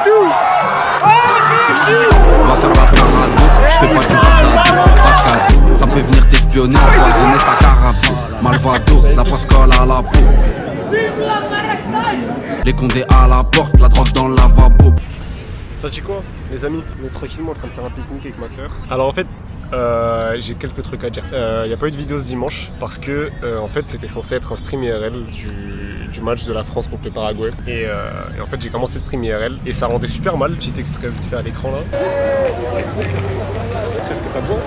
tout. On va faire la star à dos, je fais pas du rap pas de cadeau. Ça peut venir t'espionner, empoisonner ta carafe. Malvado, la pascale à la peau. Les condés à la porte, la drogue dans le lavabo. Ça dit quoi les amis? On est tranquillement en train de faire un pique-nique avec ma soeur. Alors en fait j'ai quelques trucs à dire. Il n'y a pas eu de vidéo ce dimanche parce que en fait c'était censé être un stream IRL du match de la France contre le Paraguay. Et en fait j'ai commencé le stream IRL et ça rendait super mal. Petit extrait vite fait à l'écran là. Presque pas bon.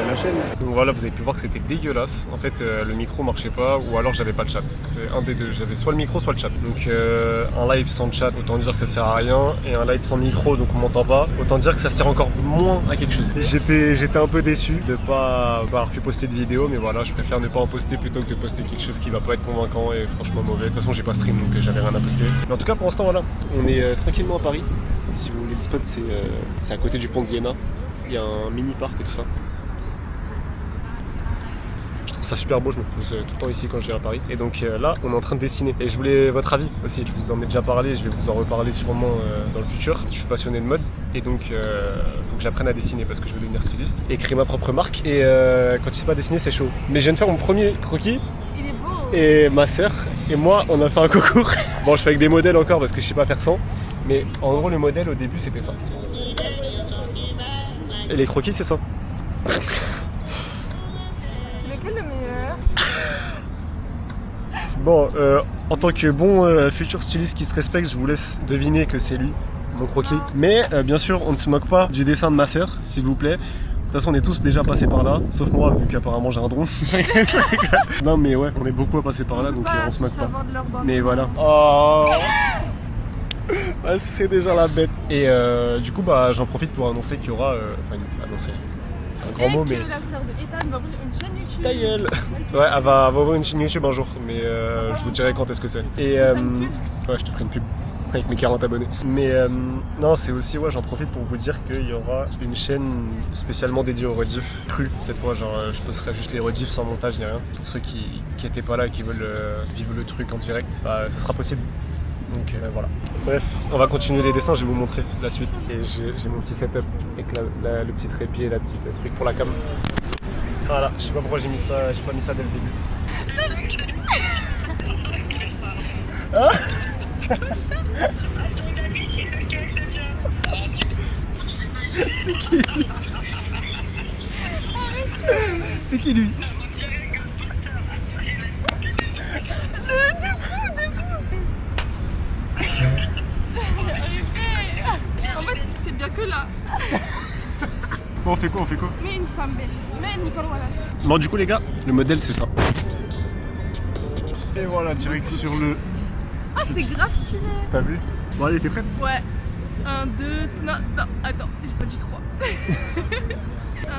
La chaîne. Donc voilà, vous avez pu voir que c'était dégueulasse. En fait, le micro marchait pas ou alors j'avais pas de chat. C'est un des deux. J'avais soit le micro, soit le chat. Donc un live sans chat, autant dire que ça sert à rien. Et un live sans micro, donc on m'entend pas, autant dire que ça sert encore moins à quelque chose. J'étais un peu déçu de pas avoir pu poster de vidéo, mais voilà, je préfère ne pas en poster plutôt que de poster quelque chose qui va pas être convaincant et franchement mauvais. De toute façon, j'ai pas stream donc j'avais rien à poster. Mais en tout cas, pour l'instant, voilà, on est tranquillement à Paris. Si vous voulez le spot, c'est à côté du pont de Iéna. Il y a un mini parc et tout ça. Je trouve ça super beau, je me pose tout le temps ici quand je viens à Paris. Et donc là, on est en train de dessiner. Et je voulais votre avis aussi. Je vous en ai déjà parlé, je vais vous en reparler sûrement dans le futur. Je suis passionné de mode et donc faut que j'apprenne à dessiner parce que je veux devenir styliste et créer ma propre marque. Et quand tu sais pas dessiner, c'est chaud. Mais je viens de faire mon premier croquis. Il est beau. Et ma soeur et moi, on a fait un concours. Bon, je fais avec des modèles encore parce que je sais pas faire sans. Mais en gros, le modèle au début, c'était ça. Et les croquis, c'est ça. Le meilleur. Bon, en tant que bon futur styliste qui se respecte, je vous laisse deviner que c'est lui, mon croquis. Mais bien sûr, on ne se moque pas du dessin de ma sœur, s'il vous plaît. De toute façon, on est tous déjà passés par là, sauf moi, vu qu'apparemment j'ai un drone. Non, mais ouais, on est beaucoup à passer par là, donc on se moque pas. Mais voilà. Oh. Ah, c'est déjà la bête. Et du coup, bah, j'en profite pour annoncer qu'il y aura. Enfin, annoncer. C'est un grand mot, mais. La sœur de Ethan va ouvrir une chaîne YouTube. Ta gueule. Ouais, elle va ouvrir une chaîne YouTube un jour, mais je vous dirai quand est-ce que c'est. Et ouais, je te ferai une pub avec mes 40 abonnés. Mais non, c'est aussi, ouais, j'en profite pour vous dire qu'il y aura une chaîne spécialement dédiée aux rediffs crus cette fois. Genre, je posterai juste les rediffs sans montage ni rien. Pour ceux qui étaient pas là et qui veulent vivre le truc en direct, bah, ça sera possible. Donc voilà. Bref, on va continuer les dessins, je vais vous montrer la suite. Et j'ai mon petit setup avec le petit trépied et la petite truc pour la cam. Voilà, je sais pas pourquoi j'ai pas mis ça dès le début. Ah c'est qui lui? C'est qui lui? En fait, c'est bien que là. Bon, on fait quoi? Mais une femme belle. Mais Nicole Wallace. Bon, du coup, les gars, le modèle c'est ça. Et voilà, direct sur le. Ah, c'est grave stylé. T'as vu? Bon, allez, t'es prête? Ouais. 1, 2, non, attends, j'ai pas dit 3. 1,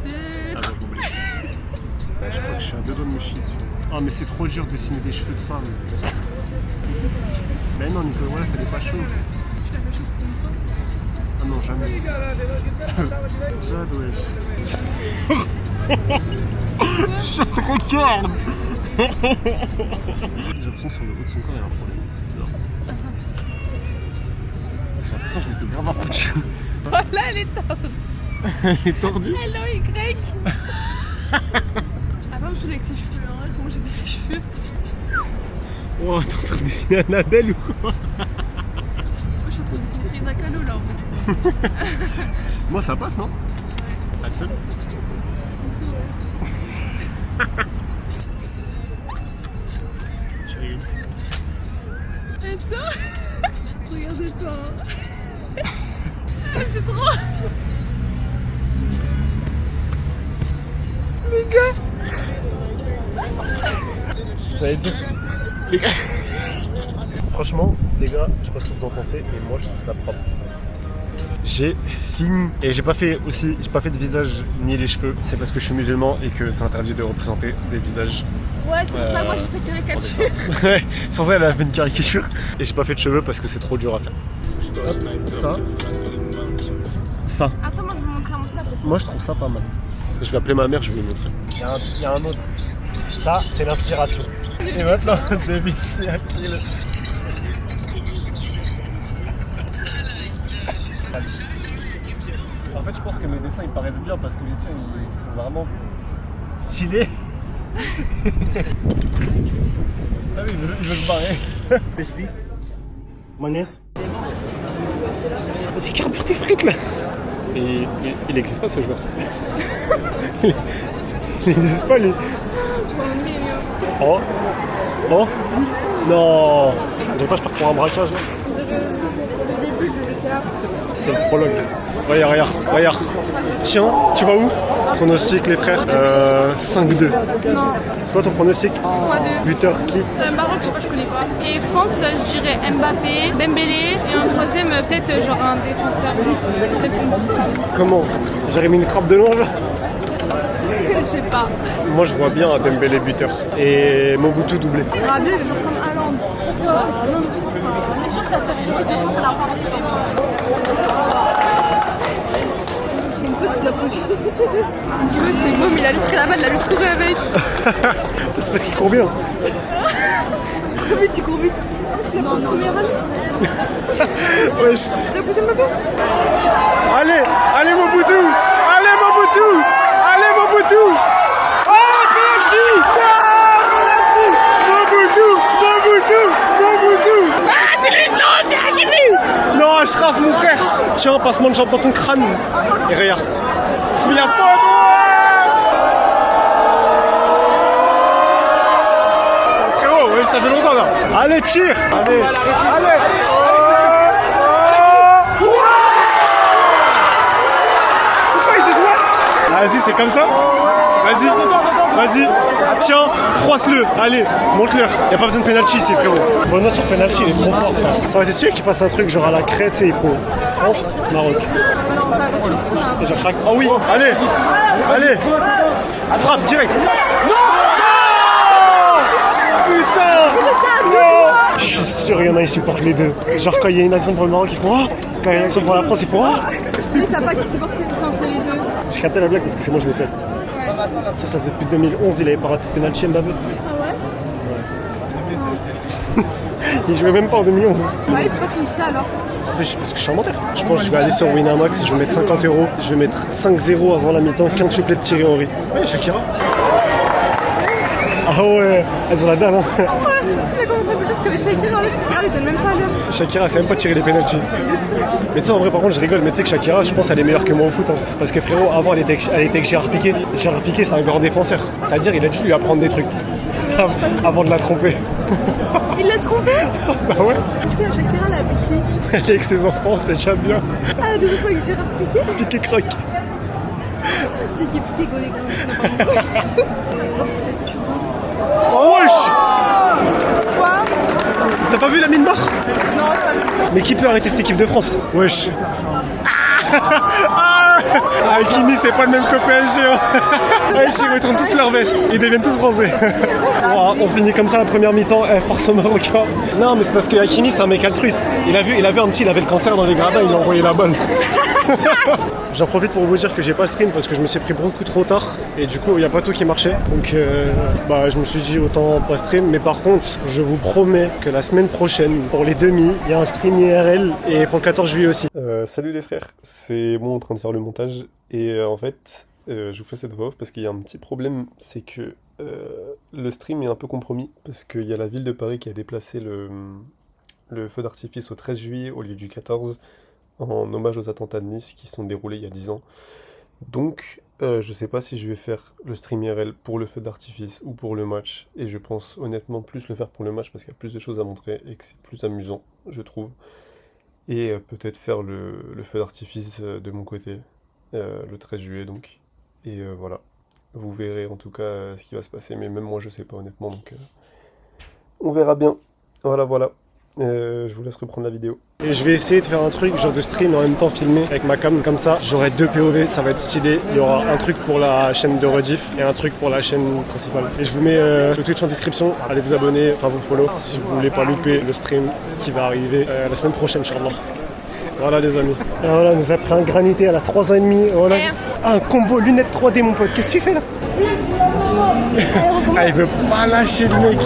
2, 3. Je crois que je suis à deux doigts de me chier dessus. Ah, mais c'est trop dur de dessiner des cheveux de femme. Mais non, Nicolas, voilà, ça n'est pas chaud. Tu l'as fait chaud pour une fois? Ah non, jamais. Jade, wesh. Je te regarde. J'ai l'impression que sur le haut de son corps, il y a un problème. C'est bizarre. J'ai l'impression que je m'étais grave approché. Oh là, elle est tordue. Elle est tordue. L-O-Y. Ah, pas me saouler avec ses cheveux, hein. Comment j'ai fait ses cheveux? Oh, t'es en train de dessiner Annabelle ou quoi? Je suis en train de dessiner Frida Kahlo là en fait. Moi ça passe, non? Ouais. Axel? Tu rigoles? Attends. Regardez ça. C'est trop. Les gars. Ça va dire. Les gars. Franchement, les gars, je sais pas ce que vous en pensez, mais moi je trouve ça propre. J'ai fini. Et j'ai pas fait de visage ni les cheveux. C'est parce que je suis musulman et que c'est interdit de représenter des visages. Ouais, c'est pour ça que moi j'ai fait caricature. Ouais, sans ça elle a fait une caricature. Et j'ai pas fait de cheveux parce que c'est trop dur à faire. Hop, ça. Attends, moi je vais montrer à mon snap aussi. Moi je trouve ça pas mal. Je vais appeler ma mère, je vais lui montrer. Il y a un autre. Ça, c'est l'inspiration. Et maintenant, devine c'est à qui le... pense que mes dessins ils paraissent bien parce que les tiens ils sont vraiment stylés. Ah oui, il veut se barrer. Explique. Mayonnaise. C'est qui remplit tes frites là? Et il n'existe pas ce joueur. Il n'existe pas lui. Oh. Oh. Non. Je sais pas, je pars pour un braquage là. C'est le prologue. Regarde. Tiens, tu vas où? Pronostic les frères. 5-2. Non. C'est quoi ton pronostic? 3-2. Buteur qui? Maroc, je connais pas. Et France, je dirais Mbappé, Dembélé. Et en troisième, peut-être genre un défenseur. Comment? J'aurais mis une frappe de loin là? Je sais pas. Moi je vois bien un Dembélé buteur. Et Mobutu doublé. Rabiot, il veut faire comme Haaland. Mais je pense que la seule équipe de France, elle a pas c'est une petite qui applaudit. Il dit ouais c'est beau mais il a juste pris la balle, il a juste couru avec. C'est parce qu'il court bien. Trop vite, il court vite. Il a poussé son meilleur ami. Wesh. Il a poussé Mbappé. Allez Mobutu. Allez Mobutu. Oh penalty. Mobutu. Ah c'est lui, non c'est Hakimi. Non Ashraf mon frère. Tiens passe-moi le jambe dans ton crâne. Et regarde. Fouille à faute. Frérot, ouais, ça fait longtemps là. Allez tire. Allez. Vas-y, c'est comme ça. Vas-y. Tiens, froisse-le. Allez, monte-leur. Y'a pas besoin de penalty ici, frérot. Bon, sur penalty, il est trop fort. Ça aurait été sûr qu'il fasse un truc genre à la crête et il faut France, Maroc. Et je craque. Oh oui, allez. Frappe direct. Non. Putain. Non. Je suis sûr, il y en a, ils supportent les deux. Genre quand il y a une action pour le Maroc, ils font ah. Quand il y a une action pour la France, ils font ah. Mais ça va qui supporte entre les deux. J'ai capté la blague parce que c'est moi je l'ai fait. Ouais. Ça faisait depuis 2011, il avait pas raté de penalty Mbappé. Ah ouais. Il jouait même pas en 2011. Ouais, pourquoi tu me dis ça alors? Parce que je suis un menteur. Je pense que je vais aller sur Winamax, je vais mettre 50 €, je vais mettre 5-0 avant la mi-temps, quintuplé de Thierry Henry. Ouais, Shakira. Ah ouais, elles ont la dalle hein. Il a commencé à me dire que les Shakira, il donne même pas l'heure. Shakira, elle sait même pas tirer les penalties. Mais tu sais, en vrai, par contre, je rigole, mais tu sais que Shakira, je pense, elle est meilleure que moi au foot. Hein. Parce que frérot, avant, elle était avec Gérard Piqué. Gérard Piqué, c'est un grand défenseur. C'est-à-dire, il a dû lui apprendre des trucs avant de la tromper. Il l'a trompé? Bah ouais. La Shakira, elle est avec qui? Elle est avec ses enfants, c'est déjà bien. Ah, la deuxième fois avec Gérard Piqué? Piqué croque. Piqué, golé, Oh wesh! Quoi? T'as pas vu la mine d'or? Non, c'est pas vu. Mais qui peut arrêter cette équipe de France? Wesh! Hakimi, c'est pas le même qu'au PSG. Hein. Wesh, ils retournent tous leur veste. Ils deviennent tous français. On finit comme ça la première mi-temps. Force aux Marocains. Non, mais c'est parce que Hakimi, c'est un mec altruiste. Il a vu un petit, il avait le cancer dans les gradins, il a envoyé la balle. J'en profite pour vous dire que j'ai pas stream parce que je me suis pris beaucoup trop tard et du coup il n'y a pas tout qui marchait. Donc je me suis dit autant pas stream. Mais par contre, je vous promets que la semaine prochaine, pour les demi, il y a un stream IRL et pour le 14 juillet aussi. Salut les frères, c'est moi en train de faire le montage et en fait je vous fais cette voix off parce qu'il y a un petit problème, c'est que le stream est un peu compromis parce qu'il y a la ville de Paris qui a déplacé le feu d'artifice au 13 juillet au lieu du 14 en hommage aux attentats de Nice qui se sont déroulés il y a 10 ans. Donc je sais pas si je vais faire le stream IRL pour le feu d'artifice ou pour le match, et je pense honnêtement plus le faire pour le match parce qu'il y a plus de choses à montrer et que c'est plus amusant, je trouve. Et peut-être faire le feu d'artifice de mon côté le 13 juillet donc. Et voilà, vous verrez en tout cas ce qui va se passer, mais même moi je sais pas honnêtement, donc on verra bien. Voilà. Je vous laisse reprendre la vidéo. Et je vais essayer de faire un truc genre de stream en même temps filmé avec ma cam, comme ça j'aurai 2 POV, ça va être stylé. Il y aura un truc pour la chaîne de rediff et un truc pour la chaîne principale. Et je vous mets le Twitch en description, allez vous abonner, enfin vous follow si vous voulez pas louper le stream qui va arriver la semaine prochaine, Inch'Allah. Voilà les amis. Et voilà, on nous a pris un granité à la 3 ans et demi. Voilà. Un combo lunettes 3D mon pote. Qu'est-ce que tu fais là? Ah, il veut pas lâcher le mec.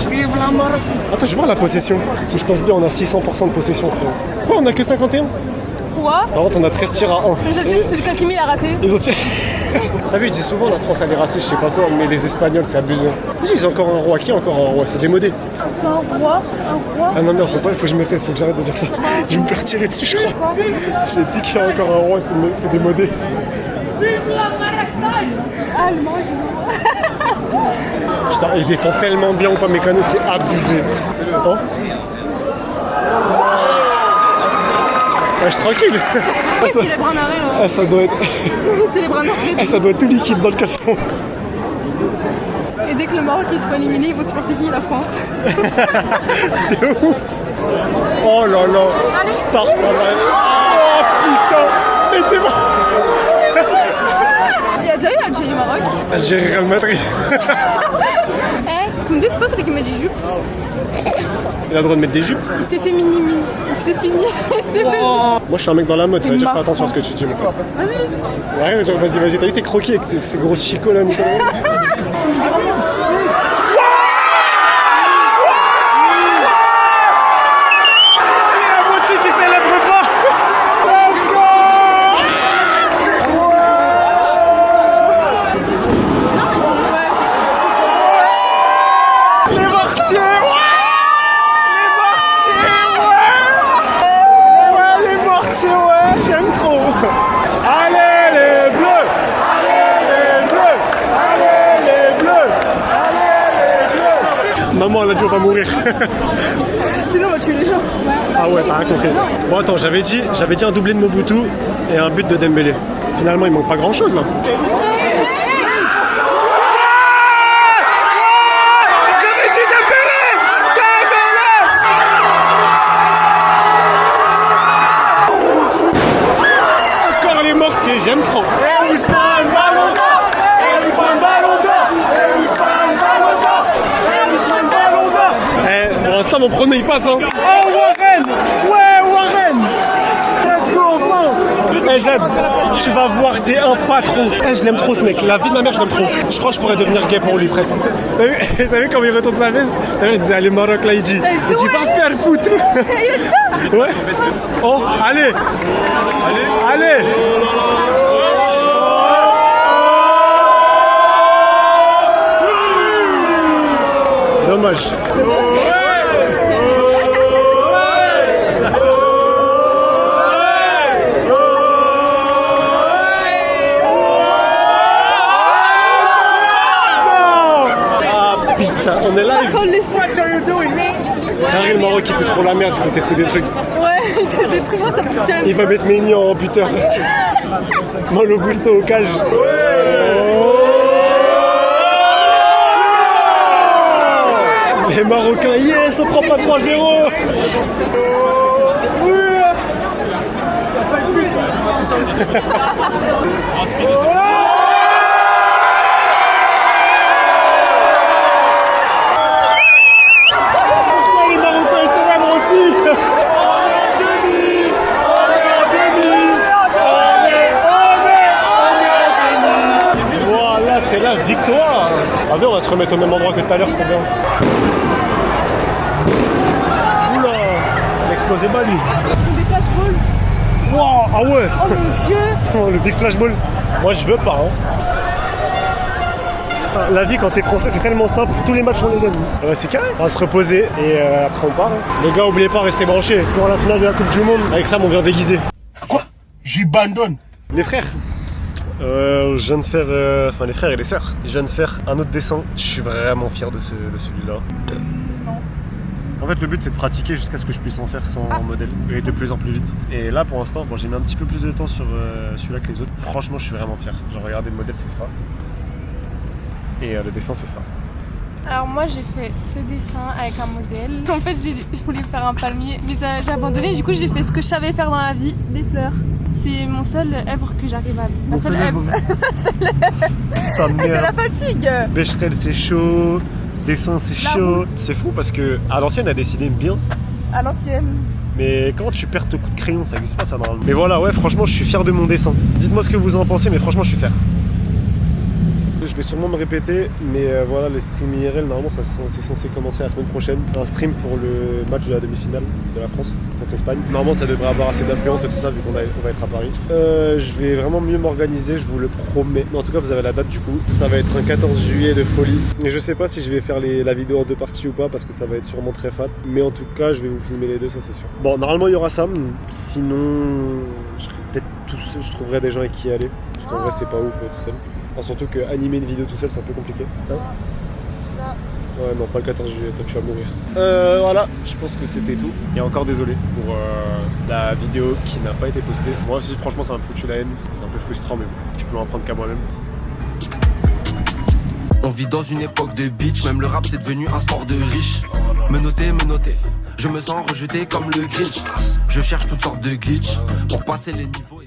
Attends, je vois la possession. Tout se passe bien, on a 600% de possession frérot. Quoi, on a que 51? Roi. Par contre, on a 13 tirs à 1. L'objectif, c'est que Hakimi il a raté. Ils ont tiré. T'as vu, je dis souvent la France elle est raciste, je sais pas quoi, mais les Espagnols c'est abusé. Ils ont encore un roi. Qui a encore un roi? C'est démodé. C'est un roi. Ah non, faut pas, faut que je me taise, faut que j'arrête de dire ça. Je vais me faire tirer dessus, je crois. J'ai dit qu'il y a encore un roi, c'est démodé. Ah, le Maroc. Putain, il défend tellement bien ou pas Mécano, c'est abusé. Oh. Ouais, je suis tranquille. C'est les bras narrés là. Ah, ça doit être... C'est les bras narrés. Ah, ça doit être tout liquide dans le caleçon. Et dès que le Maroc il sera éliminé, ils vont supporter qui? La France. C'est ouf. Oh là là. Star Falaise. Oh putain. Mais t'es mort. Il y a déjà eu Algérie-Maroc. Algérie Real Madrid. Eh, Koundé, c'est pas celui qui met des jupes. Il a le droit de mettre des jupes. Il s'est fait minimi. C'est fini. C'est fait. Moi je suis un mec dans la mode, ça veut dire Ma fais attention à ce que France. tu dis mon pote. Vas-y, vas-y. Ouais, genre, vas-y, t'as vu tes croquis avec ces grosses chicots là, Nicolas. J'aime trop. Allez les bleus. Allez les bleus. Allez les bleus. Allez les bleus. Maman elle a dit on va mourir. Sinon, on va tuer les gens. Ah ouais, t'as rien compris. Bon attends, j'avais dit un doublé de Mobutu et un but de Dembélé. Finalement il manque pas grand chose là. J'aime trop. Et Ousmane Ballon d'Or. Et Ousmane Ballon d'Or. Et Ousmane Ballon d'Or. Et Ousmane Ballon d'Or. Pour l'instant mon prono il passe hein. Oh Warren. Ouais Warren. Let's go enfin. Jade, tu vas voir c'est un patron. Je l'aime trop ce mec. La vie de ma mère je l'aime trop. Je crois que je pourrais devenir gay pour lui presque. T'as vu quand il retourne sa veste? T'as vu il disait allez Maroc là il dit va te faire foutre. Ouais. Oh allez. Allez. Dommage. Ah putain, on est live. Harry le Maroc il peut trop la merde, il peut tester des trucs. Ouais, des trucs, moi ça fonctionne. Il va mettre Méni en buteur. Moi le gusto au cage. Les Marocains, yes, on prend pas 3-0. Les Marocains, ils sont là, moi aussi. Voilà, c'est la victoire. Ah bien, on va se remettre au même endroit que tout à l'heure, c'était bien. Oula, il explosait pas lui. Des flashballs. Wow, ah ouais. Oh mon dieu. Oh, le big flashball. Moi je veux pas hein. La vie quand t'es français c'est tellement simple, tous les matchs on les gagne. Ouais, c'est carré. On va se reposer et après on part. Hein. Les gars, oubliez pas, restez branchés pour la finale de la Coupe du Monde. Avec ça on vient déguisé. Quoi? J'abandonne. Les frères, je viens de faire, enfin les frères et les sœurs, je viens de faire un autre dessin. Je suis vraiment fier de celui-là. En fait le but c'est de pratiquer jusqu'à ce que je puisse en faire sans modèle et de plus en plus vite. Et là pour l'instant, bon, j'ai mis un petit peu plus de temps sur celui-là que les autres. Franchement je suis vraiment fier. Genre regardez le modèle c'est ça. Et le dessin c'est ça. Alors moi j'ai fait ce dessin avec un modèle. En fait je voulais faire un palmier mais j'ai abandonné, du coup j'ai fait ce que je savais faire dans la vie, des fleurs. C'est mon seul œuvre que j'arrive à... Ma seule œuvre. Putain de C'est merde. la fatigue. Becherel c'est chaud, dessin c'est chaud. C'est fou parce que à l'ancienne elle a dessiné bien. À l'ancienne. Mais quand tu perds ton coup de crayon, ça existe pas ça normalement. Mais voilà, ouais franchement je suis fier de mon dessin. Dites-moi ce que vous en pensez mais franchement je suis fier. Je vais sûrement me répéter, mais voilà, les streams IRL, normalement, c'est censé commencer la semaine prochaine. Un stream pour le match de la demi-finale de la France contre l'Espagne. Normalement, ça devrait avoir assez d'influence et tout ça, vu qu'on va être à Paris. Je vais vraiment mieux m'organiser, je vous le promets. Mais en tout cas, vous avez la date du coup. Ça va être un 14 juillet de folie. Et je sais pas si je vais faire la vidéo en 2 parties ou pas, parce que ça va être sûrement très fat. Mais en tout cas, je vais vous filmer les deux, ça c'est sûr. Bon, normalement, il y aura Sam. Sinon, je serai peut-être tout seul, je trouverai des gens avec qui aller. Parce qu'en vrai, c'est pas ouf tout seul. Enfin, surtout que animer une vidéo tout seul, c'est un peu compliqué. Hein? Ouais, non, pas le 14 juillet, toi tu vas mourir. Voilà, je pense que c'était tout. Et encore désolé pour la vidéo qui n'a pas été postée. Moi aussi, franchement, ça m'a foutu la haine. C'est un peu frustrant, mais bon, je peux m'en prendre qu'à moi-même. On vit dans une époque de bitch, même le rap c'est devenu un sport de riche. Me noter, je me sens rejeté comme le Grinch. Je cherche toutes sortes de glitch pour passer les niveaux.